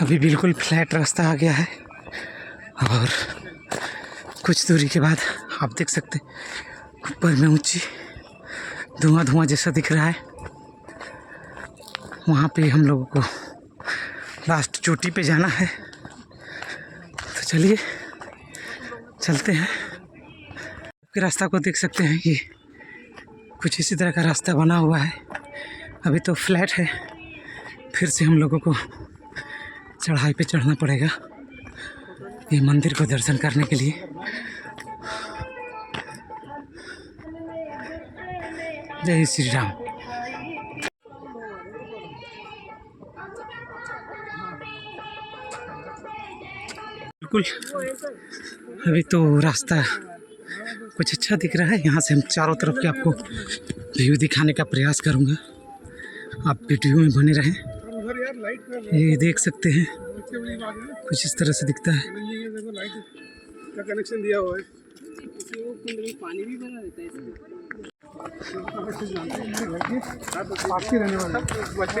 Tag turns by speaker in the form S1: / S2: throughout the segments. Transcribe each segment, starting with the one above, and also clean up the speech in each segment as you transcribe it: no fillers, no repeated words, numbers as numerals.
S1: अभी बिल्कुल फ्लैट रास्ता आ गया है और कुछ दूरी के बाद आप देख सकते ऊपर में ऊंची धुआं धुआं जैसा दिख रहा है। वहाँ पे हम लोगों को लास्ट चोटी पे जाना है, तो चलिए चलते हैं। रास्ता को देख सकते हैं, ये कुछ इसी तरह का रास्ता बना हुआ है। अभी तो फ्लैट है, फिर से हम लोगों को चढ़ाई पे चढ़ना पड़ेगा ये मंदिर को दर्शन करने के लिए। जय श्री राम। बिल्कुल अभी तो रास्ता कुछ अच्छा दिख रहा है। यहाँ से हम चारों तरफ के आपको व्यू दिखाने का प्रयास करूँगा, आप वीडियो में बने रहें। ये देख सकते हैं कुछ इस तरह से दिखता है।
S2: का कनेक्शन दिया हुआ है,
S3: पानी भी भरा रहता है इसमें।
S2: आपके रहने वाले बच्चे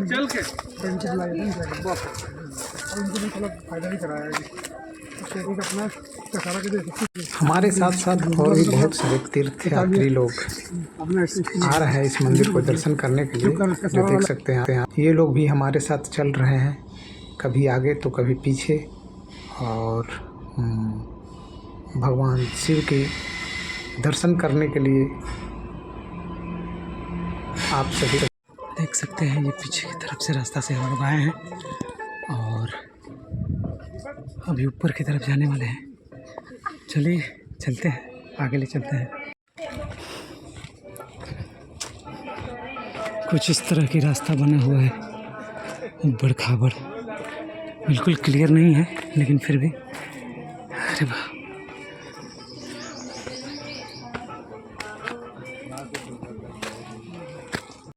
S2: चल के उनको भी थोड़ा फायदा भी कराया है।
S4: हमारे साथ साथ और भी बहुत सारे तीर्थयात्री लोग आ रहे हैं इस मंदिर को दर्शन करने के लिए, जो देख सकते हैं। ये लोग भी हमारे साथ चल रहे हैं, कभी आगे तो कभी पीछे, और भगवान शिव के दर्शन करने के लिए आप सभी
S1: देख सकते हैं। ये पीछे की तरफ से रास्ता से हम लोग आए हैं और अभी ऊपर की तरफ जाने वाले हैं। चलिए चलते हैं, आगे ले चलते हैं। कुछ इस तरह की रास्ता बना हुआ है, ऊबड़ खाबड़, बिल्कुल क्लियर नहीं है, लेकिन फिर भी अरे वाह।